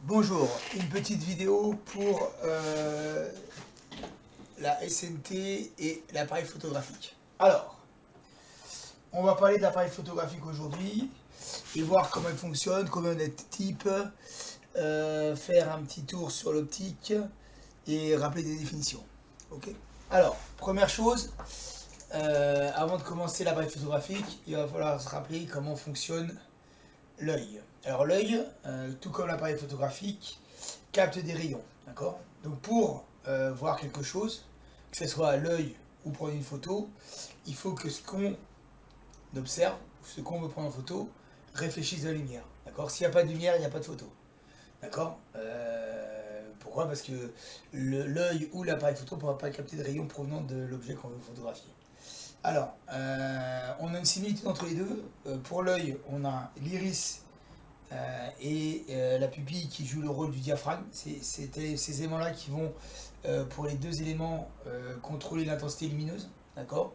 Bonjour, une petite vidéo pour la SNT et l'appareil photographique. Alors, on va parler de l'appareil photographique aujourd'hui et voir comment il fonctionne, combien de types, faire un petit tour sur l'optique et rappeler des définitions. Ok. Alors, première chose, avant de commencer l'appareil photographique, il va falloir se rappeler comment fonctionne l'œil. Alors l'œil, tout comme l'appareil photographique, capte des rayons, d'accord? Donc pour voir quelque chose, que ce soit à l'œil ou prendre une photo, il faut que ce qu'on observe, ce qu'on veut prendre en photo, réfléchisse à la lumière, d'accord? S'il n'y a pas de lumière, il n'y a pas de photo, d'accord? Pourquoi? Parce que l'œil ou l'appareil photo ne pourra pas capter de rayons provenant de l'objet qu'on veut photographier. Alors, on a une similitude entre les deux. Pour l'œil, on a l'iris et la pupille qui joue le rôle du diaphragme. C'est ces éléments-là qui vont, pour les deux éléments, contrôler l'intensité lumineuse. D'accord.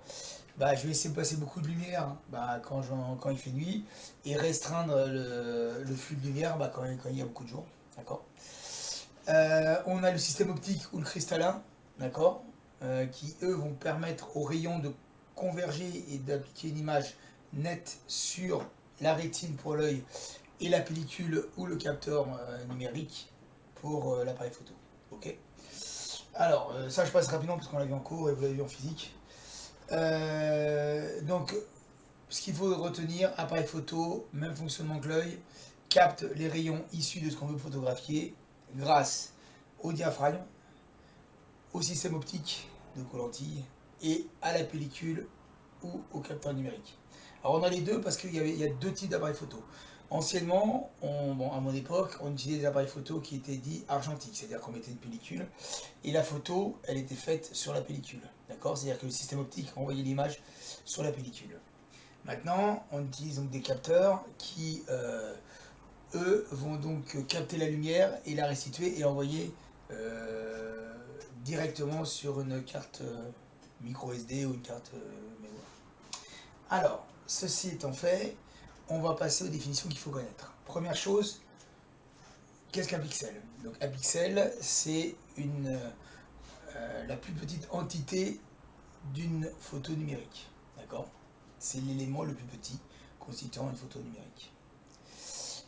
Je vais essayer de passer beaucoup de lumière quand il fait nuit et restreindre le flux de lumière quand il y a beaucoup de jour. D'accord. On a le système optique ou le cristallin, d'accord, qui eux vont permettre aux rayons de converger et d'appliquer une image nette sur la rétine pour l'œil et la pellicule ou le capteur numérique pour l'appareil photo. Ok. Alors, ça je passe rapidement parce qu'on l'a vu en cours et vous l'avez vu en physique. Donc, ce qu'il faut retenir, appareil photo, même fonctionnement que l'œil, capte les rayons issus de ce qu'on veut photographier grâce au diaphragme, au système optique, donc aux lentilles, et à la pellicule ou au capteur numérique. Alors on a les deux parce qu'il y a deux types d'appareils photo. Anciennement, à mon époque, on utilisait des appareils photo qui étaient dits argentiques, c'est-à-dire qu'on mettait une pellicule et la photo, elle était faite sur la pellicule. D'accord. C'est-à-dire que le système optique envoyait l'image sur la pellicule. Maintenant, on utilise donc des capteurs qui, eux, vont donc capter la lumière et la restituer et l'envoyer directement sur une carte micro SD ou une carte mémoire. Alors, ceci étant fait, on va passer aux définitions qu'il faut connaître. Première chose, qu'est-ce qu'un pixel? Donc un pixel, c'est la plus petite entité d'une photo numérique. D'accord. C'est l'élément le plus petit constituant une photo numérique.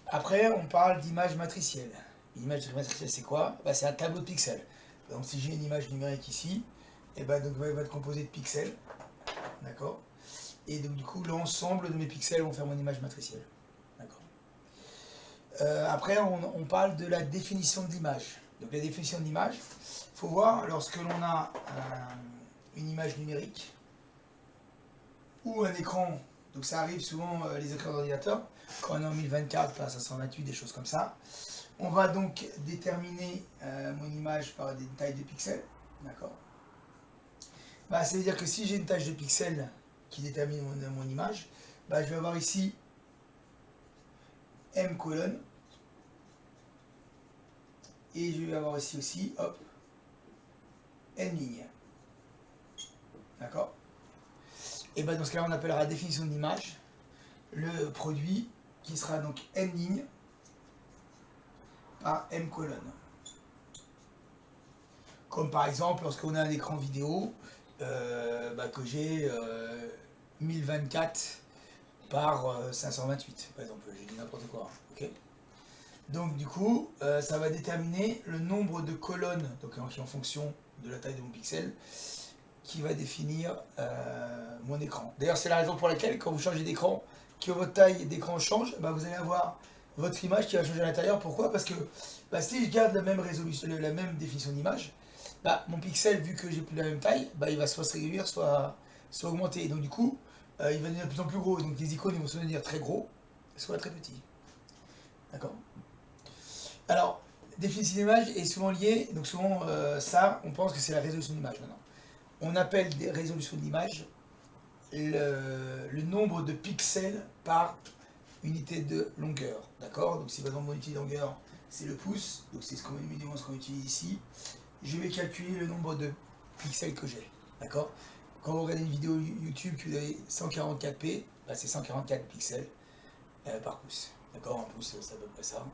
Après, on parle d'image matricielle. L'image matricielle, c'est quoi? C'est un tableau de pixels. Donc si j'ai une image numérique ici, et donc, il va être composé de pixels. D'accord. Et donc du coup, l'ensemble de mes pixels vont faire mon image matricielle. D'accord. Après, on parle de la définition de l'image. Donc la définition de l'image, il faut voir lorsque l'on a une image numérique ou un écran. Donc ça arrive souvent les écrans d'ordinateur, quand on est en 1024 à 528, des choses comme ça. On va donc déterminer mon image par des tailles de pixels. D'accord. Ça veut dire que si j'ai une taille de pixels qui détermine mon image, je vais avoir ici M colonne. Et je vais avoir ici aussi, hop, N ligne. D'accord. Et dans ce cas-là, on appellera définition d'image le produit qui sera donc N ligne par M colonne. Comme par exemple, lorsqu'on a un écran vidéo, que j'ai 1024 par 528, par exemple, j'ai dit n'importe quoi. Okay. Donc du coup, ça va déterminer le nombre de colonnes, donc en fonction de la taille de mon pixel, qui va définir mon écran. D'ailleurs, c'est la raison pour laquelle, quand vous changez d'écran, que votre taille d'écran change, vous allez avoir votre image qui va changer à l'intérieur. Pourquoi? Parce que si je garde la même résolution, la même définition d'image, mon pixel, vu que j'ai plus la même taille, il va soit se réduire, soit augmenter. Et donc du coup, il va devenir de plus en plus gros. Donc les icônes vont se devenir très gros, soit très petits. D'accord. Alors, définition d'image est souvent liée, donc souvent ça, on pense que c'est la résolution d'image maintenant. On appelle des résolutions d'image le nombre de pixels par unité de longueur. D'accord. Donc si par exemple mon unité de longueur c'est le pouce, donc c'est ce qu'on utilise ici, je vais calculer le nombre de pixels que j'ai. D'accord. Quand vous regardez une vidéo YouTube que vous avez 144p, c'est 144 pixels par pouce. D'accord. Un pouce, c'est à peu près ça.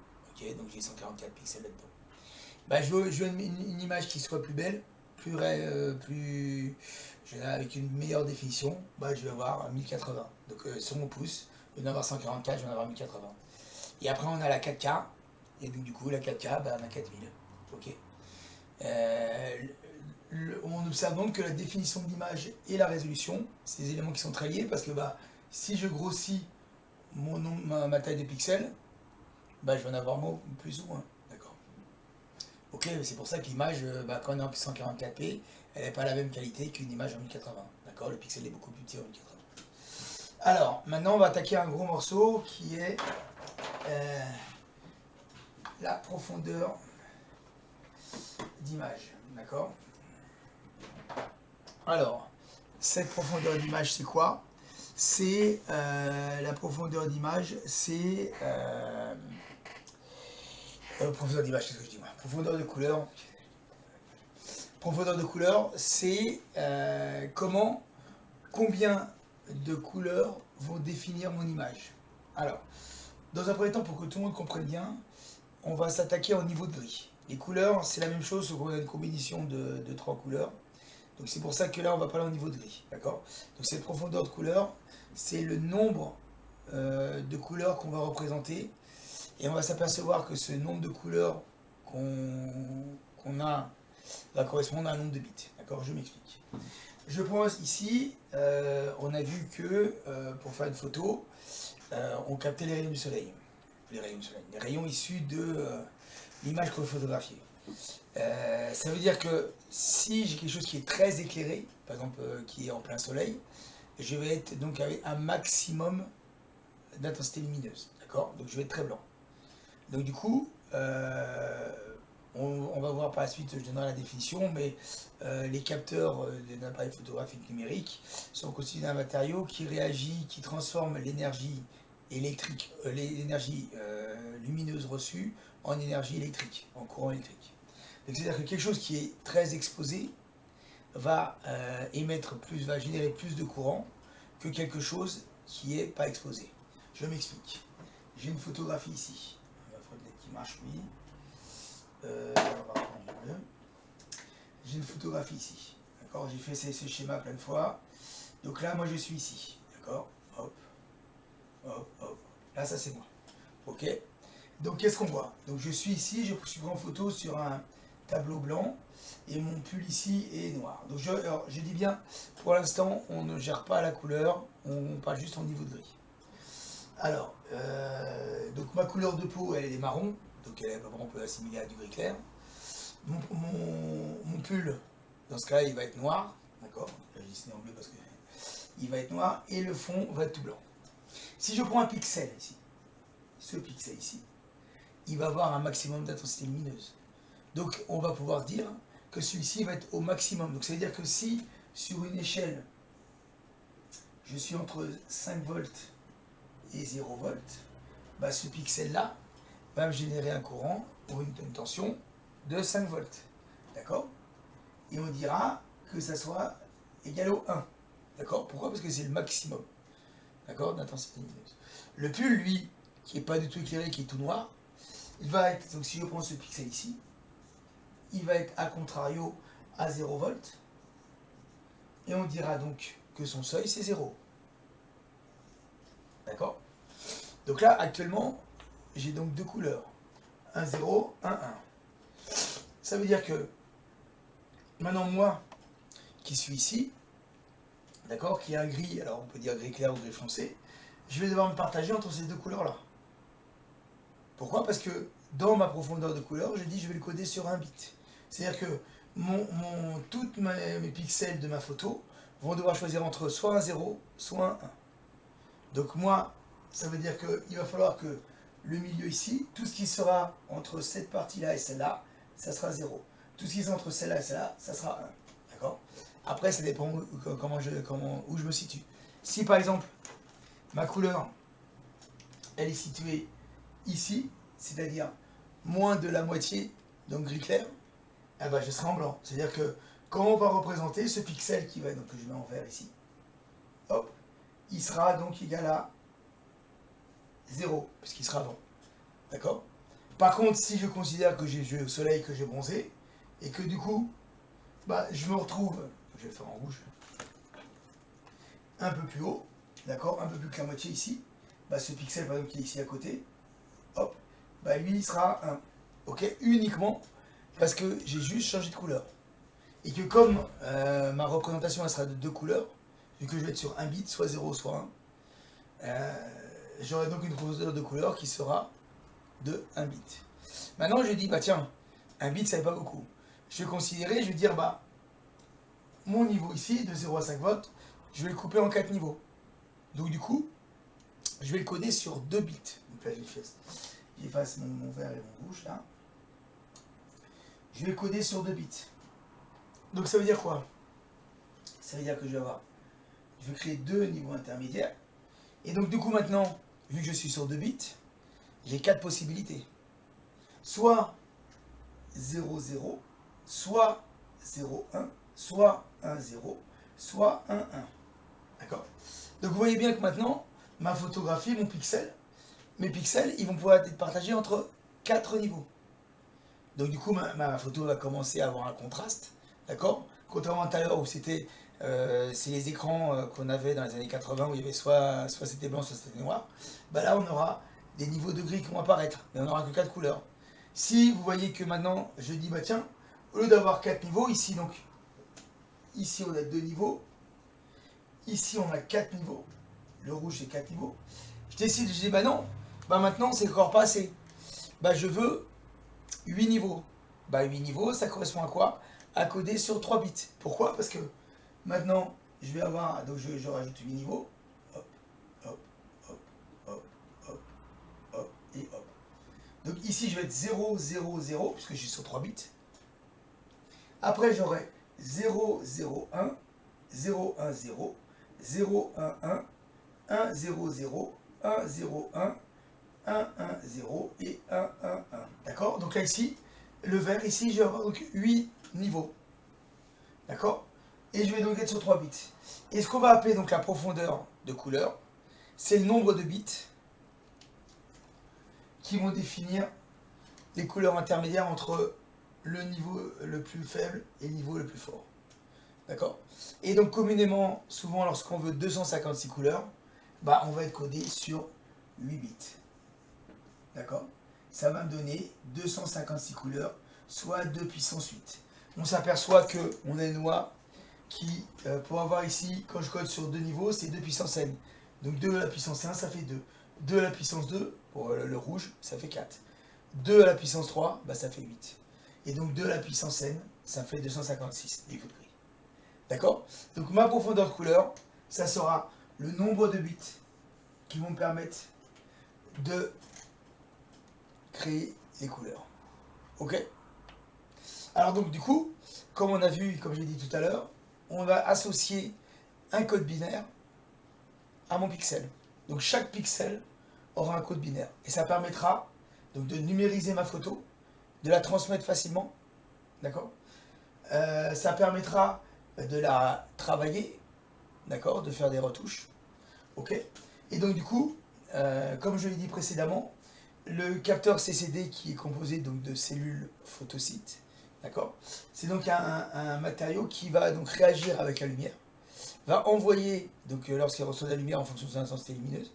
Ok, donc j'ai 144 pixels là-dedans. Bah, je veux une image qui soit plus belle, avec une meilleure définition. Bah, je vais avoir 1080. Donc sur mon pouce, au lieu d'avoir 144, je vais en avoir 1080. Et après, on a la 4K. Et donc, du coup, la 4K, bah, on a 4000. Ok. On observe donc que la définition de l'image et la résolution, c'est des éléments qui sont très liés parce que bah, si je grossis ma taille de pixels, bah, je vais en avoir moins, plus ou moins. D'accord. Ok, c'est pour ça que l'image, bah, quand on est en 144p, elle n'est pas la même qualité qu'une image en 1080. D'accord, le pixel est beaucoup plus petit en 1080. Alors, maintenant, on va attaquer un gros morceau qui est la profondeur d'image. D'accord. Alors, cette profondeur d'image, c'est quoi? C'est la profondeur d'image, c'est profondeur d'image, qu'est-ce que je dis moi? Profondeur de couleur. Profondeur de couleur, c'est combien de couleurs vont définir mon image. Alors, dans un premier temps, pour que tout le monde comprenne bien, on va s'attaquer au niveau de gris. Les couleurs, c'est la même chose, sauf qu'on a une combinaison de 3 couleurs. Donc c'est pour ça que là, on va parler au niveau de gris. D'accord. Donc cette profondeur de couleur, c'est le nombre de couleurs qu'on va représenter. Et on va s'apercevoir que ce nombre de couleurs qu'on a va correspondre à un nombre de bits. D'accord. Je m'explique. Je pense ici, on a vu que pour faire une photo, on captait les rayons du soleil. Les rayons issus de l'image qu'on veut photographier. Ça veut dire que si j'ai quelque chose qui est très éclairé, par exemple qui est en plein soleil, je vais être donc avec un maximum d'intensité lumineuse. D'accord. Donc je vais être très blanc. Donc du coup, on va voir par la suite, je donnerai la définition, mais les capteurs d'un appareil photographique numérique sont constitués d'un matériau qui réagit, qui transforme l'énergie électrique, l'énergie lumineuse reçue en énergie électrique, en courant électrique. C'est-à-dire que quelque chose qui est très exposé va va générer plus de courant que quelque chose qui n'est pas exposé. Je m'explique. J'ai une photographie ici. Il va falloir qu'il marche, oui. On va prendre le bleu. J'ai une photographie ici. D'accord. J'ai fait ce schéma plein de fois. Donc là, moi, je suis ici. D'accord. Hop, hop, hop. Là, ça, c'est moi. Ok. Donc, qu'est-ce qu'on voit? Donc, je suis ici. Je suis en photo sur un tableau blanc. Et mon pull ici est noir. Donc, je dis bien, pour l'instant, on ne gère pas la couleur. On parle juste au niveau de gris. Alors, donc ma couleur de peau, elle est marron. Donc, on peut assimiler à du gris clair. Mon pull, dans ce cas-là, il va être noir. D'accord. Là, j'ai dessiné en bleu parce que il va être noir. Et le fond va être tout blanc. Si je prends un pixel ici, ce pixel ici, il va avoir un maximum d'intensité lumineuse. Donc, on va pouvoir dire que celui-ci va être au maximum. Donc, ça veut dire que si, sur une échelle, je suis entre 5 volts et 0 volts, bah, ce pixel-là va me générer un courant ou une tension de 5 volts. D'accord. Et on dira que ça soit égal au 1. D'accord. Pourquoi? Parce que c'est le maximum. D'accord, d'intensité lumineuse. Le pull, lui, qui n'est pas du tout éclairé, qui est tout noir, il va être, donc si je prends ce pixel ici, il va être à contrario à 0 volts. Et on dira donc que son seuil, c'est 0. D'accord. Donc là, actuellement, j'ai donc deux couleurs. 1, 0, 1, 1. Ça veut dire que maintenant, moi, qui suis ici, d'accord, qui est un gris, alors on peut dire gris clair ou gris foncé, je vais devoir me partager entre ces deux couleurs-là. Pourquoi? Parce que dans ma profondeur de couleur, je dis je vais le coder sur un bit. C'est-à-dire que toutes mes pixels de ma photo vont devoir choisir entre soit un 0, soit un 1. Donc moi, ça veut dire qu'il va falloir que le milieu ici, tout ce qui sera entre cette partie-là et celle-là, ça sera 0. Tout ce qui sera entre celle-là et celle-là, ça sera 1. D'accord? Après, ça dépend où je me situe. Si par exemple, ma couleur, elle est située ici, c'est-à-dire moins de la moitié, donc gris clair, eh ben, je serai en blanc. C'est-à-dire que quand on va représenter ce pixel qui va, donc que je mets en vert ici, hop, il sera donc égal à 0, puisqu'il sera blanc. D'accord? Par contre, si je considère que j'ai le soleil, que j'ai bronzé, et que du coup, bah, je me retrouve, je vais le faire en rouge, un peu plus haut, d'accord, un peu plus que la moitié ici, bah, ce pixel par exemple qui est ici à côté, hop, bah, lui il sera 1, ok, uniquement parce que j'ai juste changé de couleur. Et que comme ma représentation elle sera de 2 couleurs, vu que je vais être sur un bit, soit 0, soit 1, j'aurai donc une profondeur de couleur qui sera de 1 bit. Maintenant je dis, bah tiens, un bit ça n'est pas beaucoup. Je vais considérer, je vais dire, bah, mon niveau ici, de 0 à 5 volts, je vais le couper en 4 niveaux. Donc du coup, je vais le coder sur 2 bits. Donc là j'efface mon vert et mon rouge là. Je vais le coder sur 2 bits. Donc ça veut dire quoi? Ça veut dire que je vais créer 2 niveaux intermédiaires. Et donc du coup maintenant, vu que je suis sur 2 bits, j'ai 4 possibilités. Soit 0, 0, soit 0, 1, soit 1, 0, soit 1, 1. D'accord? Donc vous voyez bien que maintenant, ma photographie, mes pixels, ils vont pouvoir être partagés entre 4 niveaux. Donc du coup, ma photo va commencer à avoir un contraste, d'accord? Contrairement à tout à l'heure où c'est les écrans qu'on avait dans les années 80 où il y avait soit c'était blanc, soit c'était noir. Bah là, on aura des niveaux de gris qui vont apparaître, mais on n'aura que 4 couleurs. Si vous voyez que maintenant, je dis, bah tiens, au lieu d'avoir 4 niveaux, ici donc, ici on a 2 niveaux, ici on a 4 niveaux, le rouge c'est 4 niveaux, je décide, je dis, bah non, bah maintenant c'est encore pas assez. Bah je veux 8 niveaux. Bah 8 niveaux, ça correspond à quoi? À coder sur 3 bits. Pourquoi? Parce que maintenant, je vais avoir, donc je rajoute 8 niveaux, hop, hop, hop, hop, hop, hop, et hop. Donc ici, je vais être 0, 0, 0, puisque je suis sur 3 bits. Après, j'aurai 0, 0, 1, 0, 1, 0, 0, 1, 1, 1, 0, 0, 1, 0, 1, 1, 1, 0 et 1, 1, 1. D'accord? Donc là, ici, le vert, ici, je vais avoir donc 8 niveaux. D'accord? Et je vais donc être sur 3 bits. Et ce qu'on va appeler donc la profondeur de couleur, c'est le nombre de bits qui vont définir les couleurs intermédiaires entre le niveau le plus faible et le niveau le plus fort. D'accord? Et donc communément, souvent lorsqu'on veut 256 couleurs, bah on va être codé sur 8 bits. D'accord? Ça va me donner 256 couleurs, soit 2 puissance 8. On s'aperçoit qu'on a une loi qui, pour avoir ici, quand je code sur 2 niveaux, c'est 2 puissance n. Donc 2 à la puissance 1, ça fait 2. 2 à la puissance 2, pour le rouge, ça fait 4. 2 à la puissance 3, bah, ça fait 8. Et donc 2 à la puissance n, ça fait 256 niveau de gris. D'accord? Donc ma profondeur de couleur, ça sera le nombre de bits qui vont me permettre de créer les couleurs. Ok? Alors donc du coup, comme on a vu, comme j'ai dit tout à l'heure, on va associer un code binaire à mon pixel. Donc chaque pixel aura un code binaire. Et ça permettra donc de numériser ma photo, de la transmettre facilement. D'accord? Ça permettra de la travailler, d'accord? De faire des retouches. Ok? Et donc du coup, comme je l'ai dit précédemment, le capteur CCD qui est composé donc de cellules photosites, d'accord? C'est donc un matériau qui va donc réagir avec la lumière, va envoyer, donc lorsqu'il reçoit de la lumière en fonction de son intensité lumineuse,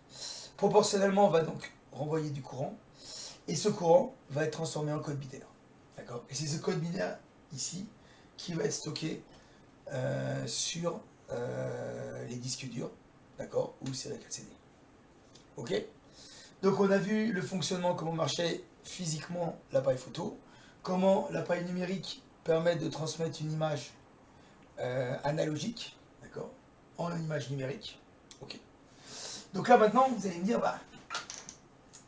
proportionnellement va donc renvoyer du courant, et ce courant va être transformé en code binaire, d'accord? Et c'est ce code binaire ici qui va être stocké sur les disques durs, d'accord? Ou sur les 4 CD. Ok? Donc on a vu le fonctionnement, comment marchait physiquement l'appareil photo, comment l'appareil numérique permet de transmettre une image analogique, d'accord, en image numérique. Ok. Donc là maintenant, vous allez me dire, bah,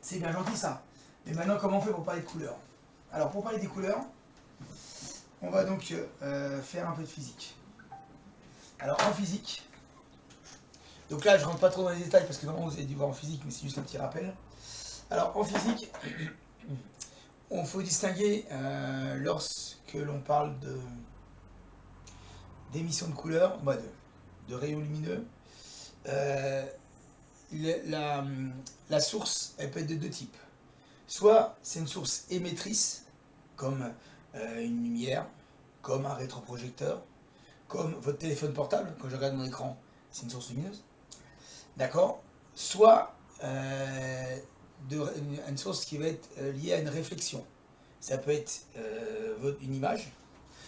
c'est bien gentil ça, mais maintenant comment on fait pour parler de couleurs? Alors pour parler des couleurs, on va donc faire un peu de physique. Alors en physique, donc là je rentre pas trop dans les détails parce que normalement vous avez dû voir en physique, mais c'est juste un petit rappel. Alors en physique, on faut distinguer lorsque l'on parle d'émission de couleurs, bah de rayons lumineux, la source elle peut être de 2 types. Soit c'est une source émettrice, comme une lumière, comme un rétroprojecteur, comme votre téléphone portable, quand je regarde mon écran, c'est une source lumineuse. D'accord? Soit une source qui va être liée à une réflexion. Ça peut être une image,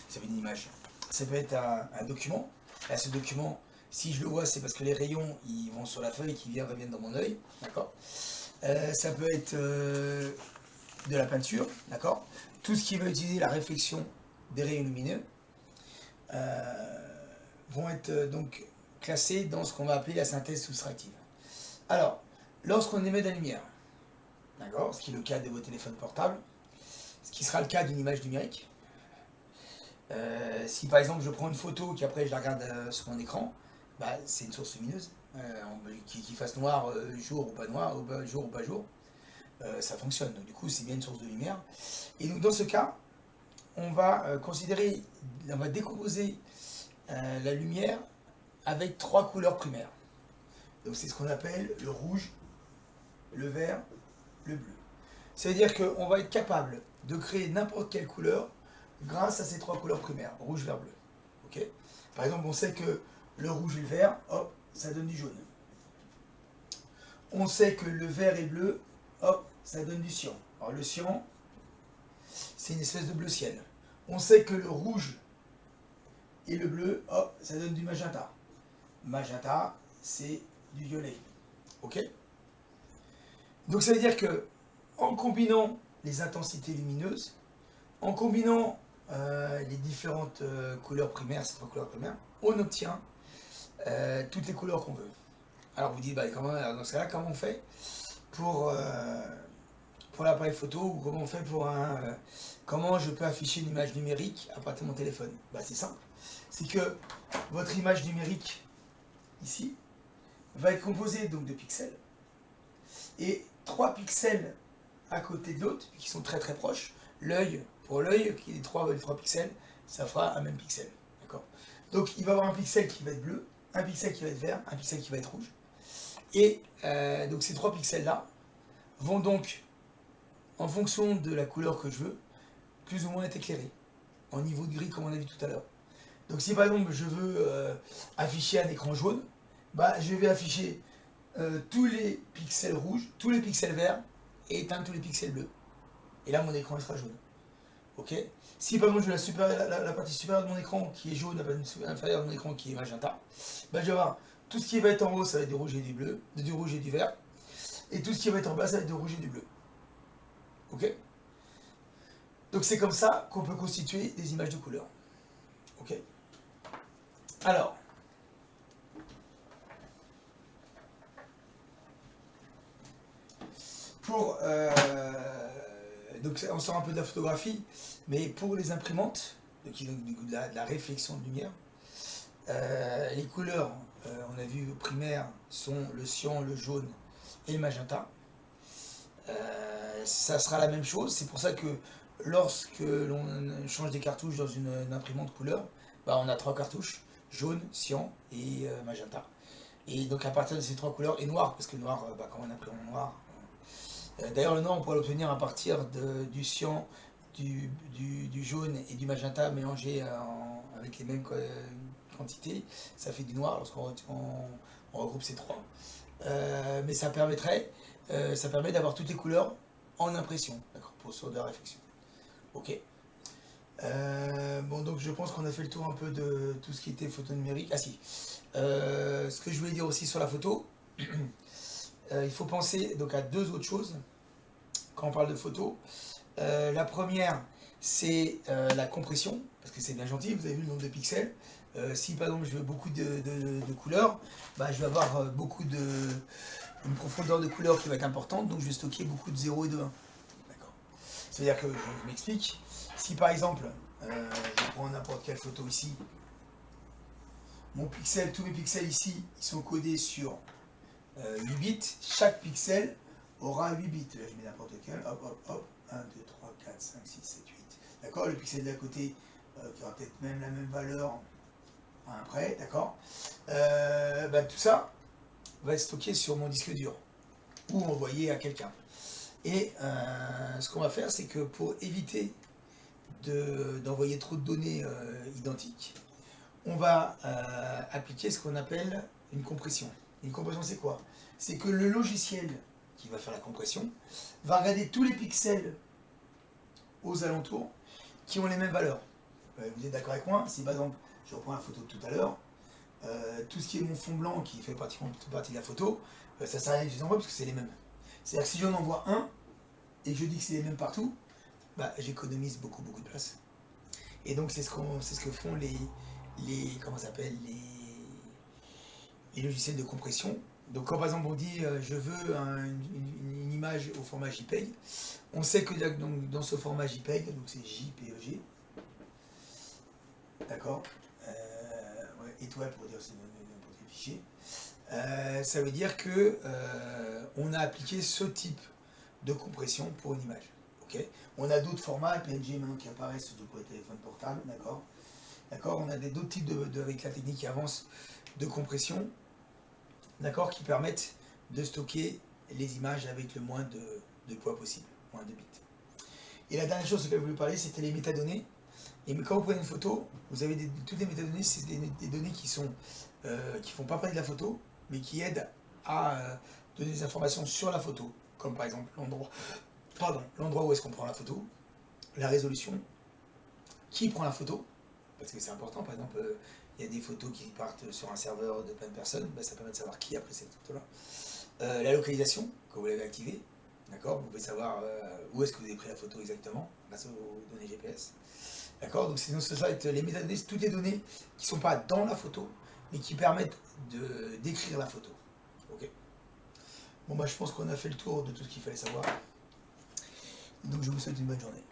ça peut être une image, ça peut être un document. Là, ce document, si je le vois, c'est parce que les rayons ils vont sur la feuille qui reviennent dans mon œil. D'accord? Ça peut être de la peinture. D'accord? Tout ce qui va utiliser la réflexion des rayons lumineux vont être donc classés dans ce qu'on va appeler la synthèse soustractive. Alors, lorsqu'on émet de la lumière, d'accord, ce qui est le cas de vos téléphones portables, ce qui sera le cas d'une image numérique, si par exemple je prends une photo et qu'après je la regarde sur mon écran, bah, c'est une source lumineuse, qui fasse noir jour ou pas noir, ou jour ou pas jour, ça fonctionne. Donc du coup c'est bien une source de lumière. Et donc dans ce cas, on va on va décomposer la lumière avec 3 couleurs primaires. Donc c'est ce qu'on appelle le rouge, le vert, le bleu. Ça veut dire qu'on va être capable de créer n'importe quelle couleur grâce à ces 3 couleurs primaires, rouge, vert, bleu. Ok. Par exemple, on sait que le rouge et le vert, hop, ça donne du jaune. On sait que le vert et le bleu, hop, ça donne du cyan. Alors le cyan, c'est une espèce de bleu ciel. On sait que le rouge et le bleu, hop, ça donne du magenta. Magenta, c'est du violet. Ok? Donc ça veut dire que en combinant les intensités lumineuses, en combinant les différentes couleurs primaires, ces 3 couleurs primaires, on obtient toutes les couleurs qu'on veut. Alors vous dites, bah, dans ce cas-là, comment on fait pour l'appareil photo, ou comment on fait comment je peux afficher une image numérique à partir de mon téléphone? Bah, c'est simple. C'est que votre image numérique, ici, va être composée donc de pixels. Et 3 pixels à côté de l'autre, qui sont très très proches. Pour l'œil, qui est les 3 pixels, ça fera un même pixel. D'accord? Donc il va y avoir un pixel qui va être bleu, un pixel qui va être vert, un pixel qui va être rouge. Et donc ces 3 pixels-là vont donc, en fonction de la couleur que je veux, plus ou moins être éclairés, en niveau de gris comme on a vu tout à l'heure. Donc si par exemple je veux afficher un écran jaune, bah, je vais afficher tous les pixels rouges, tous les pixels verts, et éteindre tous les pixels bleus. Et là mon écran il sera jaune. Ok? Si par exemple je veux la partie supérieure de mon écran qui est jaune, la partie inférieure de mon écran qui est magenta, bah, je vais avoir tout ce qui va être en haut, ça va être du rouge et du bleu, du rouge et du vert, et tout ce qui va être en bas, ça va être du rouge et du bleu. Ok? Donc c'est comme ça qu'on peut constituer des images de couleurs. Ok? Alors, donc on sort un peu de la photographie, mais pour les imprimantes, qui donc de la réflexion de lumière, les couleurs, on a vu primaires, sont le cyan, le jaune et le magenta. Ça sera la même chose, c'est pour ça que lorsque l'on change des cartouches dans une imprimante couleur, bah, on a 3 cartouches, jaune, cyan et magenta. Et donc à partir de ces 3 couleurs, et noir, parce que le noir, bah, quand on imprime en noir, d'ailleurs le noir on pourra l'obtenir à partir du cyan, du jaune et du magenta mélangés avec les mêmes quantités, ça fait du noir lorsqu'on regroupe ces 3. Mais ça permet d'avoir toutes les couleurs en impression, d'accord, sur de la réflexion. Ok. Bon, donc je pense qu'on a fait le tour un peu de tout ce qui était photo numérique. Ah si. Ce que je voulais dire aussi sur la photo, il faut penser donc à 2 autres choses quand on parle de photo. La première, c'est la compression, parce que c'est bien gentil, vous avez vu le nombre de pixels. Si par exemple je veux beaucoup de couleurs, bah, je vais avoir une profondeur de couleur qui va être importante, donc je vais stocker beaucoup de 0 et de 1. D'accord. C'est-à-dire que, je m'explique, si par exemple, je prends n'importe quelle photo ici, tous mes pixels ici, ils sont codés sur 8 bits, chaque pixel aura 8 bits. Là je mets n'importe quel, hop, hop, hop, 1, 2, 3, 4, 5, 6, 7, 8. D'accord? Le pixel d'à côté, qui aura peut-être même la même valeur à un près, d'accord? Bah, tout ça va être stocké sur mon disque dur ou envoyé à quelqu'un. Et ce qu'on va faire, c'est que pour éviter d'envoyer trop de données identiques, on va appliquer ce qu'on appelle une compression. Une compression, c'est quoi? C'est que le logiciel qui va faire la compression va regarder tous les pixels aux alentours qui ont les mêmes valeurs. Vous êtes d'accord avec moi? Si par exemple, je reprends la photo de tout à l'heure, tout ce qui est mon fond blanc qui fait pratiquement toute partie de la photo, ça sert à rien que je les envoie parce que c'est les mêmes. C'est-à-dire que si j'en envoie un et que je dis que c'est les mêmes partout, bah, j'économise beaucoup de place. Et donc c'est ce que font comment ça s'appelle, les logiciels de compression. Donc quand par exemple on dit je veux une image au format JPEG, on sait que donc, dans ce format JPEG, donc c'est JPEG, d'accord, ouais, étoile pour dire c'est n'importe quel fichier, ça veut dire que on a appliqué ce type de compression pour une image. Okay. On a d'autres formats, PNG maintenant qui apparaissent surtout pour les téléphones portables, d'accord. D'accord, on a d'autres types avec la technique qui avance de compression, d'accord, qui permettent de stocker les images avec le moins de poids possible, moins de bits. Et la dernière chose que je voulais parler, c'était les métadonnées. Et quand vous prenez une photo, vous avez toutes les métadonnées, c'est des données qui font pas partie de la photo, mais qui aident à donner des informations sur la photo, comme par exemple l'endroit où est-ce qu'on prend la photo, la résolution, qui prend la photo, parce que c'est important, par exemple, il y a des photos qui partent sur un serveur de plein de personnes, ben, ça permet de savoir qui a pris cette photo-là. La localisation, quand vous l'avez activée, d'accord, vous pouvez savoir où est-ce que vous avez pris la photo exactement, grâce aux données GPS. D'accord, donc sinon, ça va être les métadonnées, c'est toutes les données qui ne sont pas dans la photo, mais qui permettent de décrire la photo. Ok. Bon, bah, je pense qu'on a fait le tour de tout ce qu'il fallait savoir. Donc, je vous souhaite une bonne journée.